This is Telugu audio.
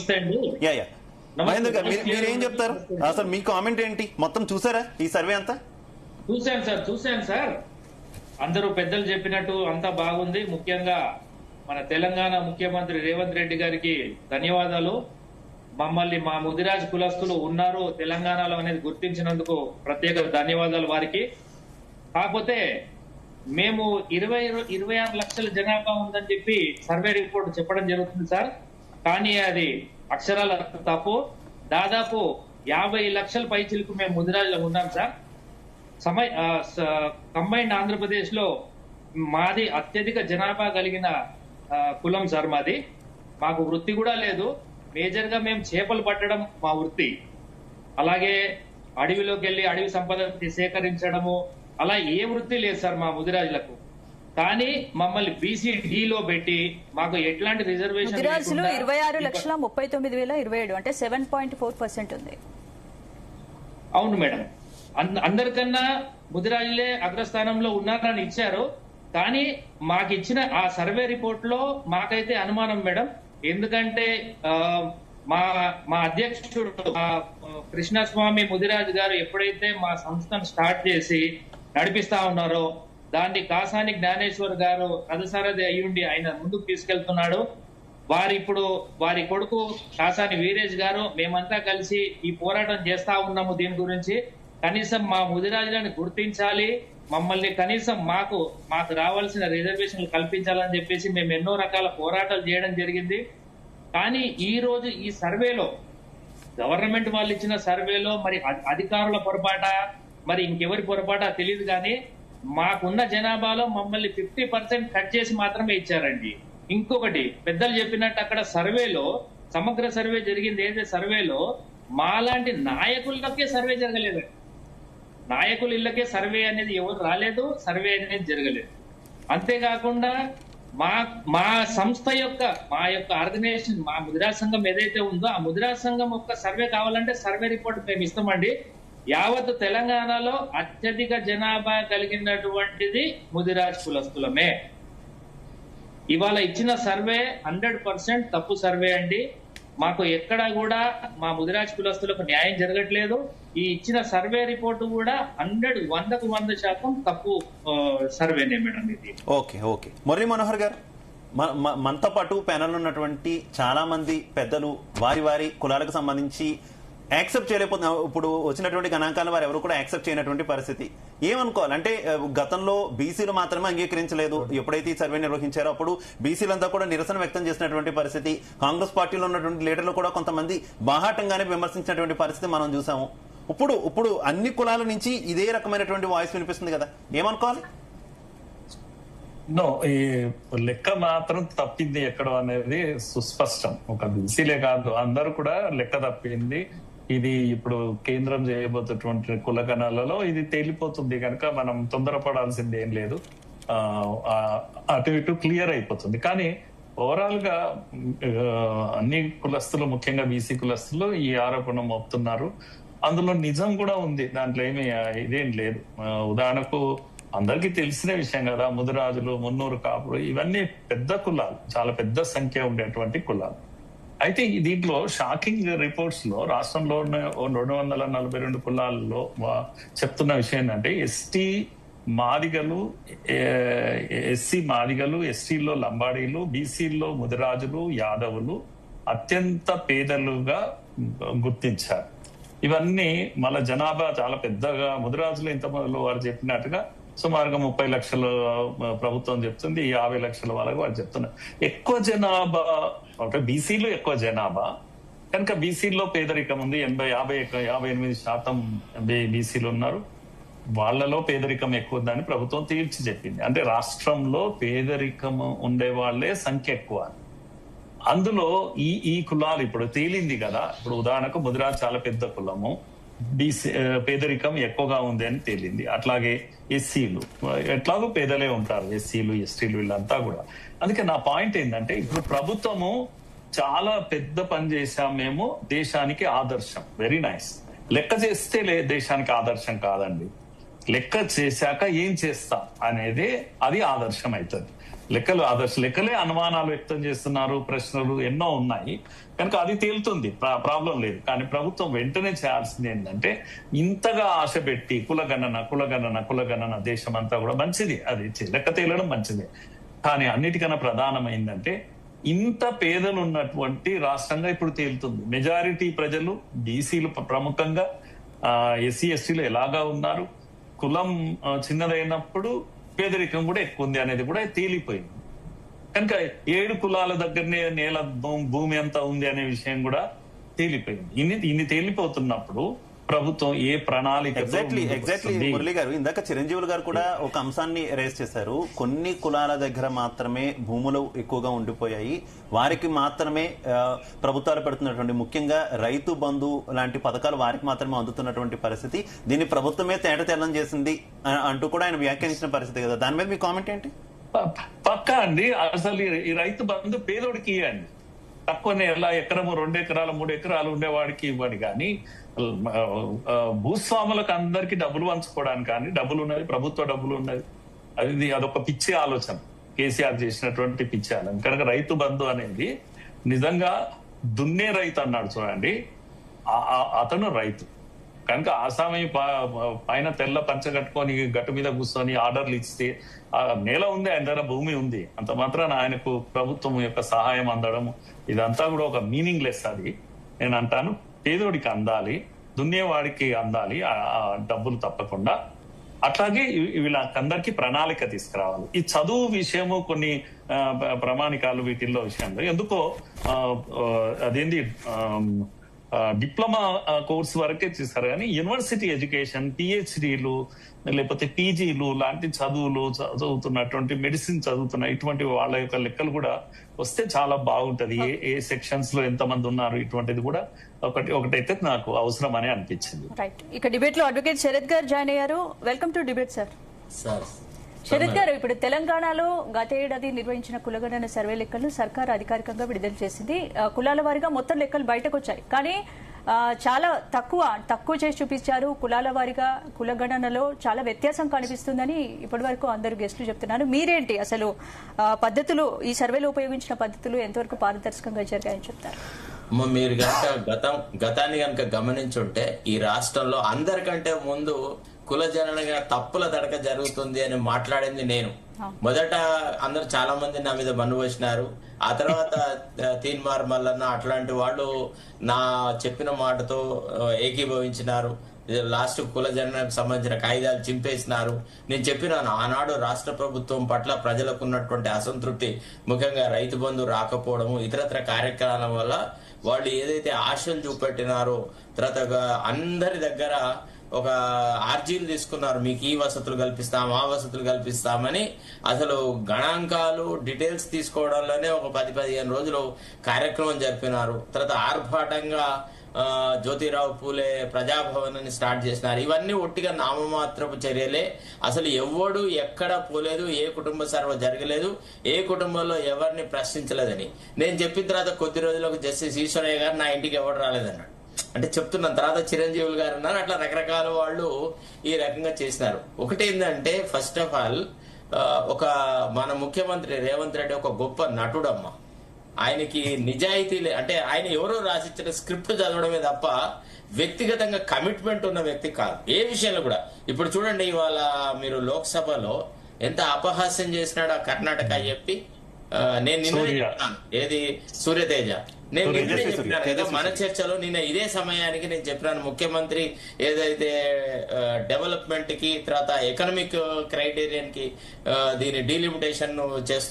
నమస్తే అండి. యా యా మహేందర్ గారు మీరు ఏం చెప్తారు? అసలు మీ కామెంట్ ఏంటి? మొత్తం చూసారా ఈ సర్వే అంతా? చూశాను సార్. అందరూ పెద్దలు చెప్పినట్టు అంతా బాగుంది. ముఖ్యంగా మన తెలంగాణ ముఖ్యమంత్రి రేవంత్ రెడ్డి గారికి ధన్యవాదాలు. మమ్మల్ని మా ముదిరాజ్ కులస్తులు ఉన్నారు తెలంగాణలో అనేది గుర్తించినందుకు ప్రత్యేక ధన్యవాదాలు వారికి. కాకపోతే మేము 26 లక్షల జనాభా ఉందని చెప్పి సర్వే రిపోర్ట్ చెప్పడం జరుగుతుంది సార్. కానీ అది అక్షరాల తప్పు. దాదాపు 50 లక్షల పైచిలకు మేము ముదిరాజులో ఉన్నాం సార్. కంబైన్డ్ ఆంధ్రప్రదేశ్ లో మాది అత్యధిక జనాభా కలిగిన కులం సార్ మాది. మాకు వృత్తి కూడా లేదు. మేజర్ గా మేము చేపలు పట్టడం మా వృత్తి. అలాగే అడవిలోకి వెళ్ళి అడవి సంపద సేకరించడము అలా ఏ వృత్తి లేదు సార్ మా ముదిరాజులకు. కానీ మమ్మల్ని BCDలో పెట్టి మాకు ఎట్లాంటి రిజర్వేషన్ 26,39,027 అంటే 7.4% ఉంది. అవును మేడం, అందరికన్నా ముదిరాజులే అగ్రస్థానంలో ఉన్నారని ఇచ్చారు. కానీ మాకు ఇచ్చిన ఆ సర్వే రిపోర్ట్ లో మాకైతే అనుమానం మేడం. ఎందుకంటే మా అధ్యక్షుడు కృష్ణస్వామి ముదిరాజు గారు ఎప్పుడైతే మా సంస్థను స్టార్ట్ చేసి నడిపిస్తా ఉన్నారో దాన్ని కాసాని జ్ఞానేశ్వర్ గారు రథసారథి అయ్యుండి ఆయన ముందుకు తీసుకెళ్తున్నాడు. వారి కొడుకు కాసాని వీరేష్ గారు మేమంతా కలిసి ఈ పోరాటం చేస్తా ఉన్నాము. దీని గురించి కనీసం మా ముదిరాజులను గుర్తించాలి, మమ్మల్ని కనీసం మాకు రావాల్సిన రిజర్వేషన్లు కల్పించాలని చెప్పేసి మేము ఎన్నో రకాల పోరాటాలు చేయడం జరిగింది. కానీ ఈ రోజు ఈ సర్వేలో గవర్నమెంట్ వాళ్ళు ఇచ్చిన సర్వేలో మరి అధికారుల పొరపాట మరి ఇంకెవరి పొరపాట తెలియదు. కానీ మాకున్న జనాభాలో మమ్మల్ని 50% కట్ చేసి మాత్రమే ఇచ్చారండి. ఇంకొకటి పెద్దలు చెప్పినట్టు అక్కడ సర్వేలో సమగ్ర సర్వే జరిగింది. ఏదైతే సర్వేలో మాలాంటి నాయకులకే సర్వే జరగలేదు. నాయకుల ఇళ్ళకే సర్వే అనేది ఎవరు రాలేదు, సర్వే అనేది జరగలేదు. అంతేకాకుండా మా సంస్థ మా యొక్క ఆర్గనైజేషన్ మా ముదిరాజ్ సంఘం ఏదైతే ఉందో ఆ ముదిరాజ్ సంఘం యొక్క సర్వే కావాలంటే సర్వే రిపోర్ట్ మేము ఇస్తామండి. యావత్ తెలంగాణలో అత్యధిక జనాభా కలిగినటువంటిది ముదిరాజ్ కులస్తులమే. ఇవాళ ఇచ్చిన సర్వే 100% తప్పు సర్వే అండి. మాకు ఎక్కడా కూడా మా ముదిరాజ్ కులస్తులకు న్యాయం జరగట్లేదు. ఈ ఇచ్చిన సర్వే రిపోర్టు కూడా 100% తప్పు సర్వేనే మేడం ఇది. ఓకే మురళీ మనోహర్ గారు, మనతో పాటు ప్యానల్ ఉన్నటువంటి చాలా మంది పెద్దలు వారి కులాలకు సంబంధించి యాక్సెప్ట్ చేయలేకపోతున్నారు. ఇప్పుడు వచ్చినటువంటి గణాంకాలను వారు ఎవరు కూడా యాక్సెప్ట్ చేయనటువంటి పరిస్థితి. ఏమనుకోవాలంటే గతంలో బీసీలు మాత్రమే అంగీకరించలేదు. ఎప్పుడైతే ఈ సర్వే నిర్వహించారో అప్పుడు బీసీలంతా కూడా నిరసన వ్యక్తం చేసినటువంటి పరిస్థితి. కాంగ్రెస్ పార్టీలో ఉన్నటువంటి లీడర్లు కూడా కొంతమంది బాహాటంగానే విమర్శించినటువంటి పరిస్థితి మనం చూసాము. ఇప్పుడు అన్ని కులాల నుంచి ఇదే రకమైనటువంటి వాయిస్ వినిపిస్తుంది కదా, ఏమనుకోవాలి? ఈ లెక్క మాత్రం తప్పింది ఎక్కడ అనేది సుస్పష్టం. ఒక బీసీలే కాదు, అందరూ కూడా లెక్క తప్పింది. ఇది ఇప్పుడు కేంద్రం చేయబోతున్నటువంటి కులగణాలలో ఇది తేలిపోతుంది కనుక మనం తొందరపడాల్సింది ఏం లేదు. అటు ఇటు క్లియర్ అయిపోతుంది. కానీ ఓవరాల్ గా అన్ని కులస్తులు, ముఖ్యంగా బీసీ కులస్తులు ఈ ఆరోపణ మోపుతున్నారు. అందులో నిజం కూడా ఉంది, దాంట్లో ఇదేం లేదు. ఉదాహరణకు అందరికీ తెలిసిన విషయం కదా, ముదిరాజులు, మున్నూరు కాపులు ఇవన్నీ పెద్ద కులాలు, చాలా పెద్ద సంఖ్య ఉండేటువంటి కులాలు. అయితే దీంట్లో షాకింగ్ రిపోర్ట్స్ లో రాష్ట్రంలో 242 కులాల్లో చెప్తున్న విషయం ఏంటంటే ఎస్సీ మాదిగలు, ఎస్టీలో లంబాడీలు, బీసీల్లో ముదిరాజులు, యాదవులు అత్యంత పేదలుగా గుర్తించారు. ఇవన్నీ మన జనాభా చాలా పెద్దగా, ముదిరాజులు ఇంత మొదలు వారు చెప్పినట్టుగా సుమారుగా 30 లక్షలు ప్రభుత్వం చెప్తుంది, 50 లక్షల వరకు వాళ్ళు చెప్తున్నారు. ఎక్కువ జనాభా అంటే బీసీలో ఎక్కువ జనాభా కనుక బీసీలో పేదరికం ఉంది. 58% బీసీలు ఉన్నారు. వాళ్లలో పేదరికం ఎక్కువ ఉందని ప్రభుత్వం తీర్చి చెప్పింది. అంటే రాష్ట్రంలో పేదరికం ఉండే వాళ్లే సంఖ్య ఎక్కువ. అందులో ఈ కులాలు ఇప్పుడు తేలింది కదా. ఇప్పుడు ఉదాహరణకు ముదిరాజ్ చాలా పెద్ద కులము, పేదరికం ఎక్కువగా ఉంది అని తేలింది. అట్లాగే ఎస్సీలు ఎట్లాగో పేదలే ఉంటారు, ఎస్సీలు ఎస్టీలు వీళ్ళంతా కూడా. అందుకే నా పాయింట్ ఏంటంటే ఇప్పుడు ప్రభుత్వము చాలా పెద్ద పని చేశాం మేము, దేశానికి ఆదర్శం. Very nice. లెక్క చేస్తే దేశానికి ఆదర్శం కాదండి, లెక్క చేశాక ఏం చేస్తాం అనేది అది ఆదర్శం అవుతుంది. లెక్కలు ఆదర్శ లెక్కలే అనుమానాలు వ్యక్తం చేస్తున్నారు, ప్రశ్నలు ఎన్నో ఉన్నాయి కనుక అది తేలుతుంది, ప్రాబ్లం లేదు. కానీ ప్రభుత్వం వెంటనే చేయాల్సింది ఏంటంటే ఇంతగా ఆశ పెట్టి కులగణన దేశం అంతా కూడా మంచిది, అది లెక్క తేలడం మంచిదే. కానీ అన్నిటికన్నా ప్రధానమైందంటే ఇంత పేదలు ఉన్నటువంటి రాష్ట్రంగా ఇప్పుడు తేలుతుంది. మెజారిటీ ప్రజలు బీసీలు ప్రముఖంగా, ఎస్సీ ఎస్టీలు ఎలాగా ఉన్నారు, కులం చిన్నదైనప్పుడు పేదరికం కూడా ఎక్కువ ఉంది అనేది కూడా తేలిపోయింది. కనుక 7 కులాల దగ్గరనే నేల భూమి ఎంత ఉంది అనే విషయం కూడా తేలిపోయింది. ఇన్ని తేలిపోతున్నప్పుడు ప్రభుత్వం ఏ ప్రణాళిక. ఎగ్జాక్ట్లీ మురళి గారు, ఇందాక చిరంజీవులు గారు కూడా ఒక అంశాన్ని రేస్ చేశారు. కొన్ని కులాల దగ్గర మాత్రమే భూములు ఎక్కువగా ఉండిపోయాయి, వారికి మాత్రమే ప్రభుత్వాలు పెడుతున్నటువంటి ముఖ్యంగా రైతు బంధు లాంటి పథకాలు వారికి మాత్రమే అందుతున్నటువంటి పరిస్థితి, దీన్ని ప్రభుత్వమే తేటతెల్లం చేసింది అంటూ కూడా ఆయన వ్యాఖ్యానించిన పరిస్థితి కదా. దాని మీద మీ కామెంట్ ఏంటి? పక్కా అండి. అసలు ఈ రైతు బంధు పేదోడికి ఇవ్వండి, తక్కువనే ఎలా ఎకరము 2 ఎకరాలు 3 ఎకరాలు ఉండేవాడికి ఇవ్వండి. కానీ భూస్వాములకు అందరికీ డబ్బులు పంచుకోవడానికి కానీ డబ్బులు ఉన్నది, ప్రభుత్వ డబ్బులు ఉన్నది, అదొక పిచ్చి ఆలోచన, కేసీఆర్ చేసినటువంటి పిచ్చి ఆలోచన. కనుక రైతు బంధు అనేది నిజంగా దున్నే రైతు అన్నాడు చూడండి, అతను రైతు. కనుక ఆసామి పైన తెల్ల పంచ కట్టుకొని గట్టు మీద కూర్చొని ఆర్డర్లు ఇస్తే నేల ఉంది, ఆయన దగ్గర భూమి ఉంది, అంత మాత్రాన ఆయనకు ప్రభుత్వం యొక్క సహాయం అందడం ఇదంతా కూడా ఒక మీనింగ్ లెస్. అది నేను అంటాను, పేదోడికి అందాలి, దున్నేవాడికి అందాలి ఆ డబ్బులు తప్పకుండా. అట్లాగే వీళ్ళకందరికీ ప్రణాళిక తీసుకురావాలి. ఈ చదువు విషయము కొన్ని ప్రామాణికాలు వీటిల్లో విషయంలో ఎందుకో అదేంటి డిప్లొమా కోర్స్ వరకే చేశారు, కానీ యూనివర్సిటీ ఎడ్యుకేషన్, పిహెచ్డీలు లేకపోతే పీజీలు లాంటి చదువులు చదువుతున్నటువంటి, మెడిసిన్ చదువుతున్న ఇటువంటి వాళ్ళ యొక్క లెక్కలు కూడా వస్తే చాలా బాగుంటది. ఏ సెక్షన్స్ లో ఎంతమంది ఉన్నారు ఇటువంటిది కూడా ఒకటైతే నాకు అవసరం అని అనిపించింది. రైట్. ఇక డిబేట్ లో అడ్వకేట్ శరత్ గారు జాయిన్ అయ్యారు. Welcome to debate sir. Sharath గారు, ఇప్పుడు తెలంగాణలో గత ఏడాది నిర్వహించిన కులగణన సర్వే లెక్కలను సర్కార్ అధికారికంగా విడుదల చేసింది. కులాల వారీగా మొత్తం లెక్కలు బయటకు వచ్చాయి, కానీ చాలా తక్కువ చేసి చూపించారు. కులాల వారీగా కులగణనలో చాలా వ్యత్యాసం కనిపిస్తుందని ఇప్పటి వరకు అందరు గెస్టులు చెప్తున్నారు. మీరేంటి అసలు పద్ధతులు, ఈ సర్వేలో ఉపయోగించిన పద్ధతులు ఎంతవరకు పారదర్శకంగా జరిగాయని చెప్తారు? మీరు కనుక గతాన్ని కనుక గమనించుంటే ఈ రాష్ట్రంలో అందరికంటే ముందు కుల జననగా తప్పుల తడక జరుగుతుంది అని మాట్లాడింది నేను. మొదట అందరు చాలా మంది నా మీద మన్ను వేసినారు. ఆ తర్వాత తీన్మార్ మల్లన్న అట్లాంటి వాళ్ళు నా చెప్పిన మాటతో ఏకీభవించినారు. లాస్ట్ కుల జననకు సంబంధించిన కాయిదాలు చింపేసినారు. నేను చెప్పినాను, ఆనాడు రాష్ట్ర ప్రభుత్వం పట్ల ప్రజలకు ఉన్నటువంటి అసంతృప్తి, ముఖ్యంగా రైతు బంధు రాకపోవడము, ఇతరత్ర కార్యక్రమాల వల్ల వాళ్ళు ఏదైతే ఆశలు చూపెట్టినారో, తర్వాత అందరి దగ్గర ఒక ఆర్జీలు తీసుకున్నారు, మీకు ఈ వసతులు కల్పిస్తాం, ఆ వసతులు కల్పిస్తామని. అసలు గణాంకాలు డీటెయిల్స్ తీసుకోవడంలోనే ఒక 10-15 రోజులు కార్యక్రమం జరిపినారు. తర్వాత ఆర్భాటంగా జ్యోతిరావు పూలే ప్రజాభవన్ స్టార్ట్ చేసినారు. ఇవన్నీ ఒట్టిగా నామమాత్రపు చర్యలే. అసలు ఎవడు ఎక్కడ పోలేదు, ఏ కుటుంబ సర్వ జరగలేదు, ఏ కుటుంబంలో ఎవరిని ప్రశ్నించలేదని నేను చెప్పిన తర్వాత కొద్ది రోజులకు జస్టిస్ ఈశ్వరయ్య గారు నా ఇంటికి ఎవరు రాలేదన్నాడు. అంటే చెప్తున్నాను, తర్వాత చిరంజీవులు గారు ఉన్నారు, అట్లా రకరకాల వాళ్ళు ఈ రకంగా చేసినారు. ఒకటేందంటే, ఫస్ట్ ఆఫ్ ఆల్ మన ముఖ్యమంత్రి రేవంత్ రెడ్డి ఒక గొప్ప నటుడమ్మ. ఆయనకి నిజాయితీ అంటే ఆయన ఎవరో రాసిచ్చిన స్క్రిప్ట్ చదవడమే తప్ప వ్యక్తిగతంగా కమిట్మెంట్ ఉన్న వ్యక్తి కాదు ఏ విషయంలో కూడా. ఇప్పుడు చూడండి, ఇవాళ మీరు లోక్సభలో ఎంత అపహాస్యం చేసినాడు ఆ కర్ణాటక చెప్పి. నేను నిన్న ఏది సూర్యతేజ, నేను చెప్పినాను కదా మన చర్చలో, నిన్న ఇదే సమయానికి నేను చెప్పినాను, ముఖ్యమంత్రి ఏదైతే డెవలప్మెంట్ కి తర్వాత ఎకనామిక్ క్రైటీరియన్ కి దీని డీలిమిటేషన్ చేస్తున్నారు